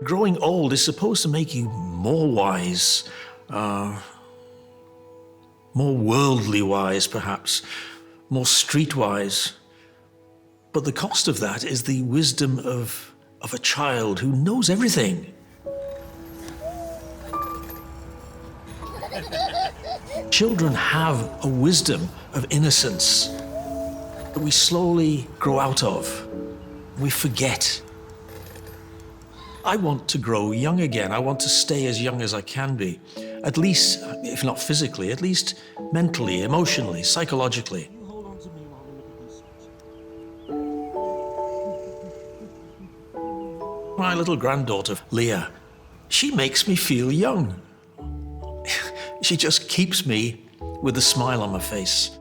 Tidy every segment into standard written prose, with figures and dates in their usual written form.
Growing old is supposed to make you more wise, more worldly wise perhaps, more streetwise. But the cost of that is the wisdom of a child who knows everything. Children have a wisdom of innocence that we slowly grow out of. We forget. I want to grow young again. I want to stay as young as I can be. At least, if not physically, at least mentally, emotionally, psychologically. Hold on to me while we look at this. My little granddaughter, Leah, she makes me feel young. She just keeps me with a smile on my face.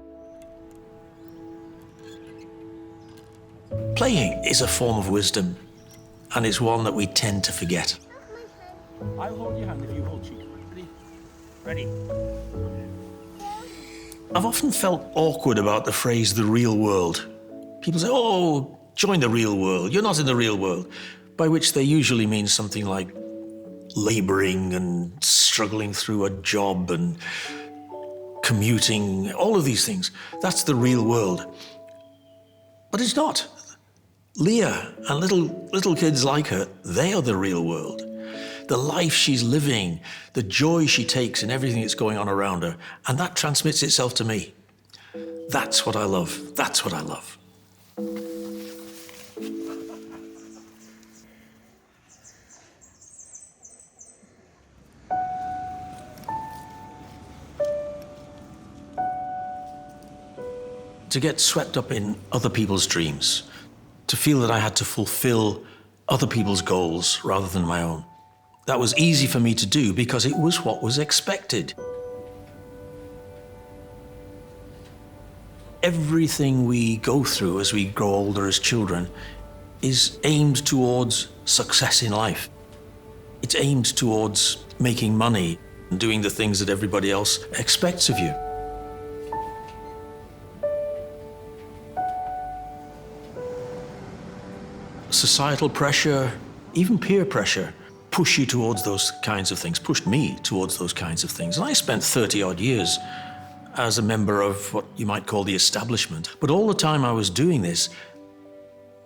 Playing is a form of wisdom, and it's one that we tend to forget. I'll hold your hand if you hold cheek. Ready? I've often felt awkward about the phrase the real world. People say, oh, join the real world. You're not in the real world. By which they usually mean something like laboring and struggling through a job and commuting, all of these things. That's the real world. But it's not. Leah and little kids like her, they are the real world. The life she's living, the joy she takes in everything that's going on around her, and that transmits itself to me. That's what I love. That's what I love. To get swept up in other people's dreams, to feel that I had to fulfill other people's goals rather than my own. That was easy for me to do because it was what was expected. Everything we go through as we grow older as children is aimed towards success in life. It's aimed towards making money and doing the things that everybody else expects of you. Societal pressure, even peer pressure, push you towards those kinds of things, pushed me towards those kinds of things. And I spent 30-odd years as a member of what you might call the establishment. But all the time I was doing this,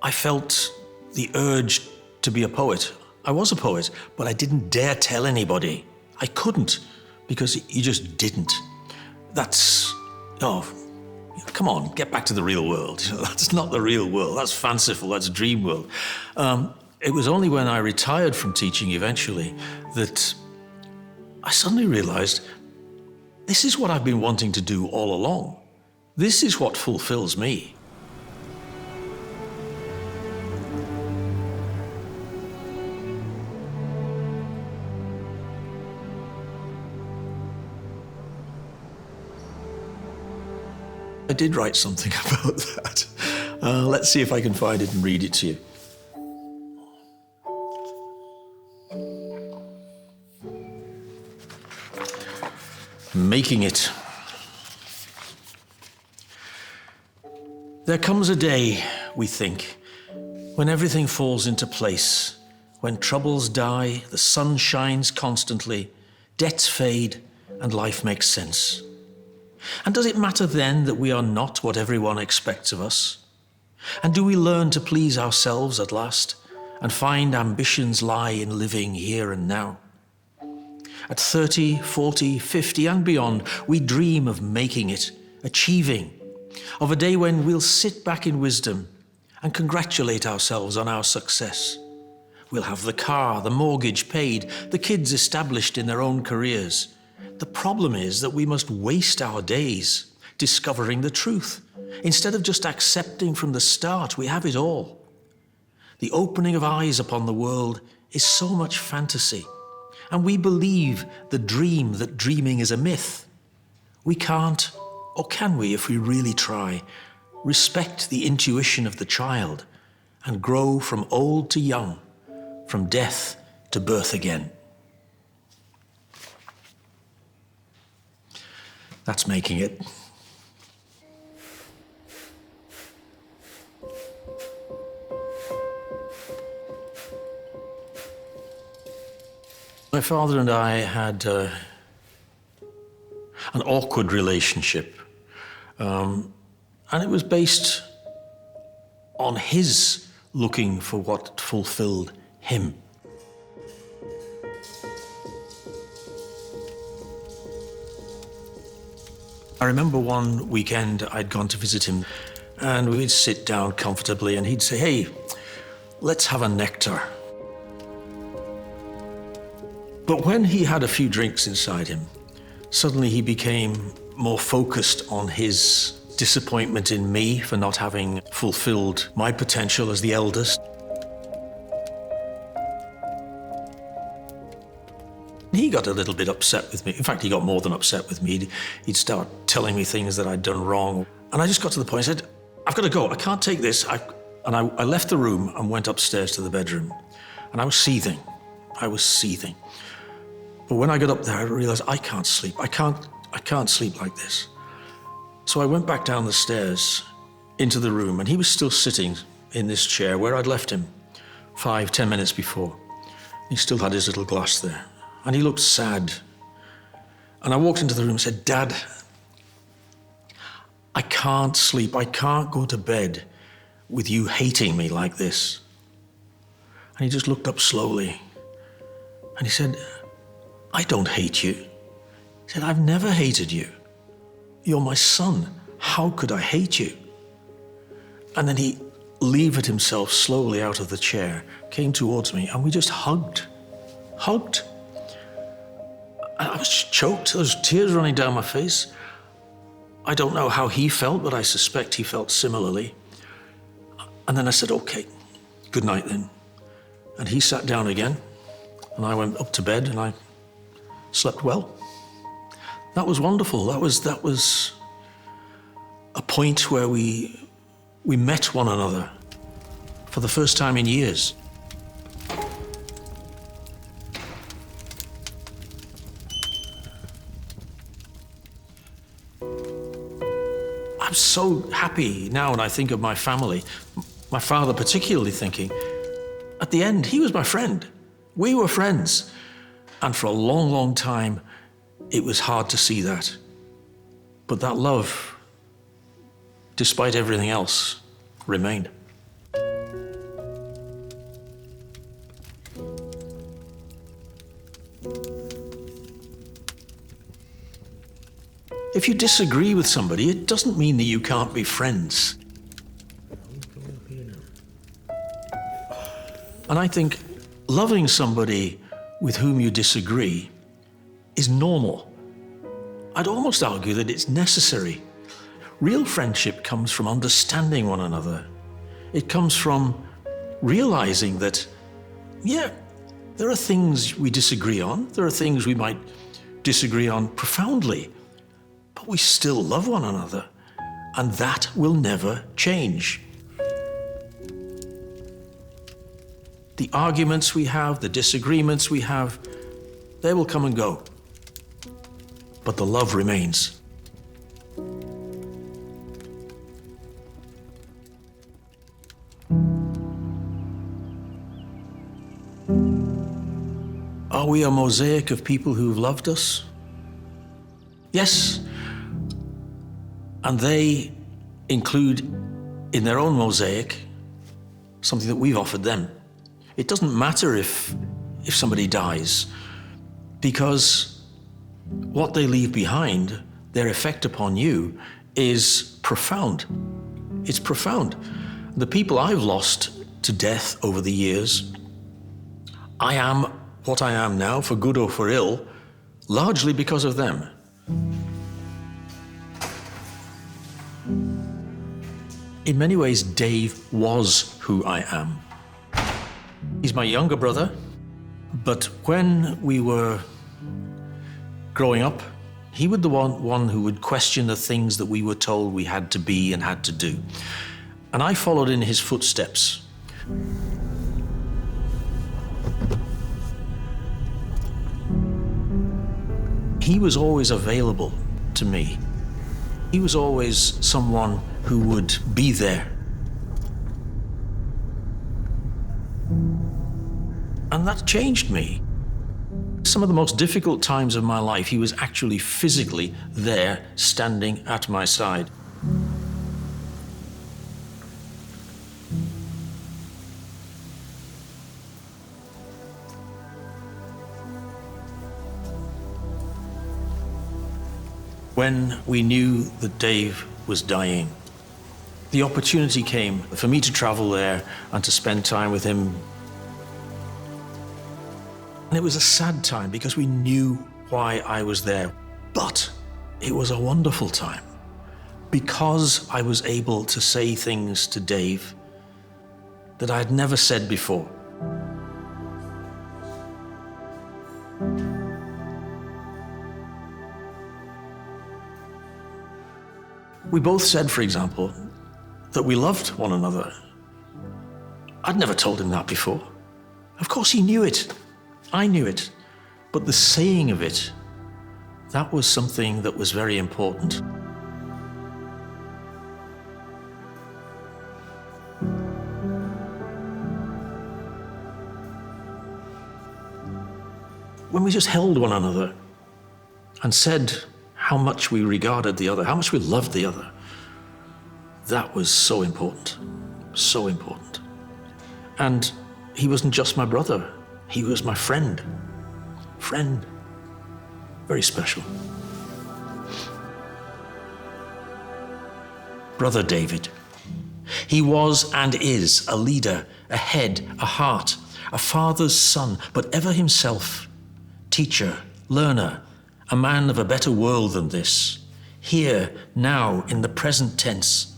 I felt the urge to be a poet. I was a poet, but I didn't dare tell anybody. I couldn't, because you just didn't. That's, come on, get back to the real world. That's not the real world. That's fanciful. That's dream world. It was only when I retired from teaching eventually that I suddenly realized this is what I've been wanting to do all along. This is what fulfills me. I did write something about that. Let's see if I can find it and read it to you. Making it. There comes a day, we think, when everything falls into place, when troubles die, the sun shines constantly, debts fade, and life makes sense. And does it matter then that we are not what everyone expects of us? And do we learn to please ourselves at last and find ambitions lie in living here and now? At 30, 40, 50 and beyond, we dream of making it, achieving, of a day when we'll sit back in wisdom and congratulate ourselves on our success. We'll have the car, the mortgage paid, the kids established in their own careers. The problem is that we must waste our days discovering the truth, instead of just accepting from the start we have it all. The opening of eyes upon the world is so much fantasy, and we believe the dream that dreaming is a myth. We can't, or can we if we really try, respect the intuition of the child and grow from old to young, from death to birth again. That's making it. My father and I had an awkward relationship, and it was based on his looking for what fulfilled him. I remember one weekend I'd gone to visit him, and we'd sit down comfortably, and he'd say, "Hey, let's have a nectar." But when he had a few drinks inside him, suddenly he became more focused on his disappointment in me for not having fulfilled my potential as the eldest. He got a little bit upset with me. In fact, he got more than upset with me. He'd start telling me things that I'd done wrong. And I just got to the point, I said, "I've got to go. I can't take this." I left the room and went upstairs to the bedroom. And I was seething. But when I got up there, I realized I can't sleep. I can't sleep like this. So I went back down the stairs into the room, and he was still sitting in this chair where I'd left him 5-10 minutes before. He still had his little glass there, and he looked sad. And I walked into the room and said, "Dad, I can't sleep. I can't go to bed with you hating me like this." And he just looked up slowly, and he said, "I don't hate you." He said, "I've never hated you. You're my son. How could I hate you?" And then he levered himself slowly out of the chair, came towards me, and we just hugged. And I was choked. There was tears running down my face. I don't know how he felt, but I suspect he felt similarly. And then I said, "Okay, good night then." And he sat down again, and I went up to bed, and I slept well. That was wonderful. That was a point where we met one another for the first time in years. I'm so happy now when I think of my family, my father particularly, thinking, at the end, he was my friend. We were friends. And for a long, long time, it was hard to see that. But that love, despite everything else, remained. If you disagree with somebody, it doesn't mean that you can't be friends. And I think loving somebody with whom you disagree is normal. I'd almost argue that it's necessary. Real friendship comes from understanding one another. It comes from realizing that, yeah, there are things we disagree on. There are things we might disagree on profoundly, but we still love one another, and that will never change. The arguments we have, the disagreements we have, they will come and go, but the love remains. Are we a mosaic of people who've loved us? Yes. And they include in their own mosaic something that we've offered them. It doesn't matter if somebody dies, because what they leave behind, their effect upon you, is profound. It's profound. The people I've lost to death over the years, I am what I am now, for good or for ill, largely because of them. In many ways, Dave was who I am. He's my younger brother, but when we were growing up, he was the one who would question the things that we were told we had to be and had to do. And I followed in his footsteps. He was always available to me. He was always someone who would be there. And that changed me. some of the most difficult times of my life, he was actually physically there, standing at my side. When we knew that Dave was dying, the opportunity came for me to travel there and to spend time with him. And it was a sad time because we knew why I was there. But it was a wonderful time because I was able to say things to Dave that I had never said before. We both said, for example, that we loved one another. I'd never told him that before. Of course, he knew it. I knew it. But the saying of it, that was something that was very important. When we just held one another and said how much we regarded the other, how much we loved the other, that was so important, so important. And he wasn't just my brother, he was my friend. Friend, very special. Brother David. He was and is a leader, a head, a heart, a father's son, but ever himself, teacher, learner, a man of a better world than this, here, now, in the present tense,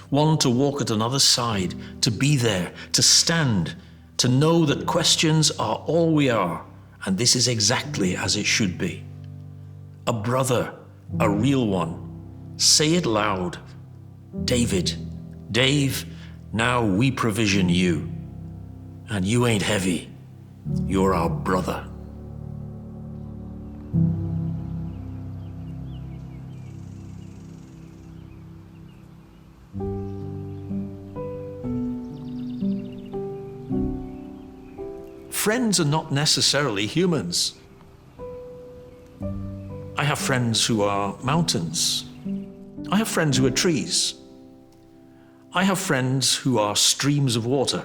one to walk at another's side, to be there, to stand, to know that questions are all we are, and this is exactly as it should be. A brother, a real one. Say it loud. David, Dave, now we provision you. And you ain't heavy. You're our brother. Friends are not necessarily humans. I have friends who are mountains. I have friends who are trees. I have friends who are streams of water.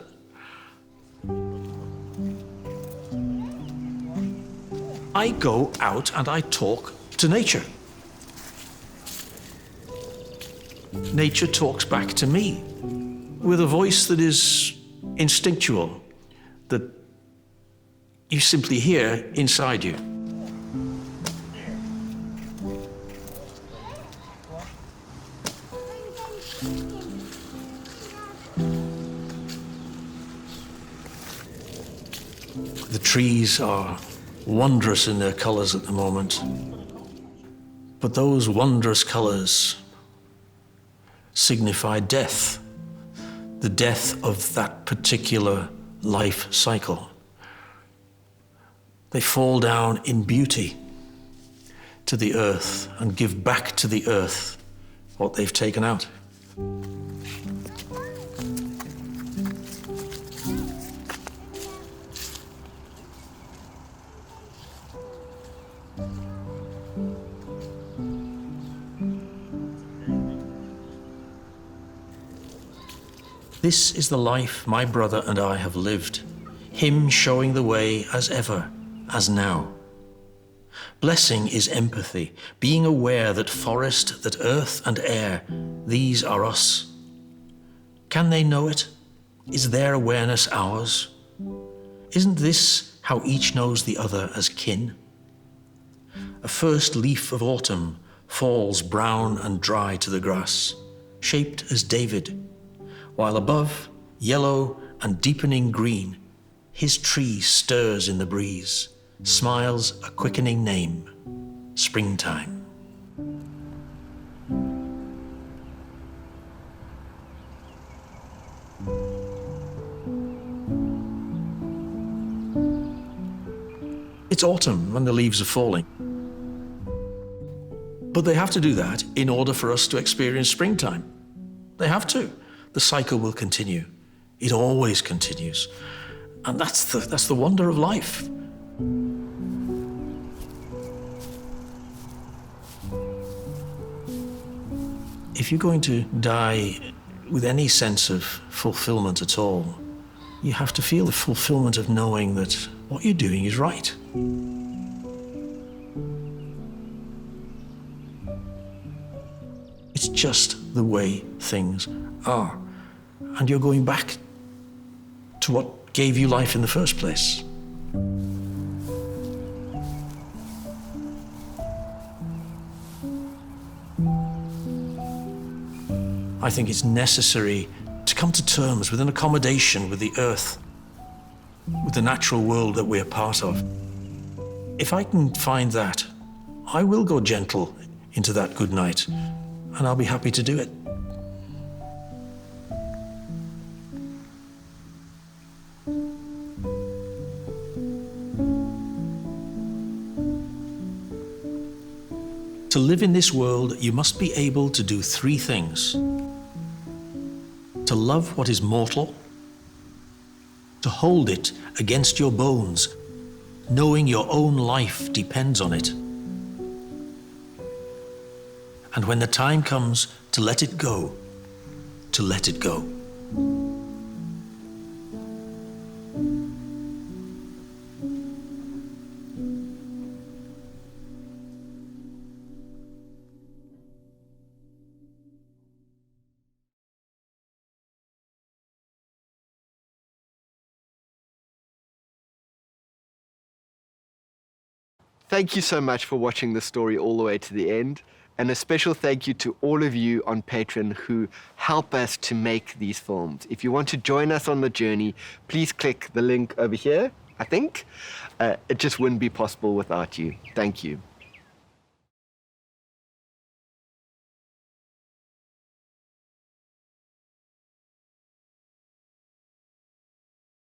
I go out and I talk to nature. Nature talks back to me with a voice that is instinctual, that you simply hear inside you. The trees are wondrous in their colors at the moment, but those wondrous colors signify death, the death of that particular life cycle. They fall down in beauty to the earth and give back to the earth what they've taken out. This is the life my brother and I have lived, him showing the way as ever, as now. Blessing is empathy, being aware that forest, that earth and air, these are us. Can they know it? Is their awareness ours? Isn't this how each knows the other as kin? A first leaf of autumn falls brown and dry to the grass, shaped as David, while above, yellow and deepening green, his tree stirs in the breeze, smiles a quickening name, springtime. It's autumn when the leaves are falling. But they have to do that in order for us to experience springtime. They have to. The cycle will continue. It always continues. And that's the wonder of life. if you're going to die with any sense of fulfillment at all, you have to feel the fulfillment of knowing that what you're doing is right. It's just the way things are. And you're going back to what gave you life in the first place. I think it's necessary to come to terms with an accommodation with the earth, with the natural world that we're part of. If I can find that, I will go gentle into that good night, and I'll be happy to do it. To live in this world, you must be able to do three things: to love what is mortal, to hold it against your bones, knowing your own life depends on it, and when the time comes to let it go, to let it go. Thank you so much for watching the story all the way to the end. And a special thank you to all of you on Patreon who help us to make these films. If you want to join us on the journey, please click the link over here, I think. It just wouldn't be possible without you. Thank you.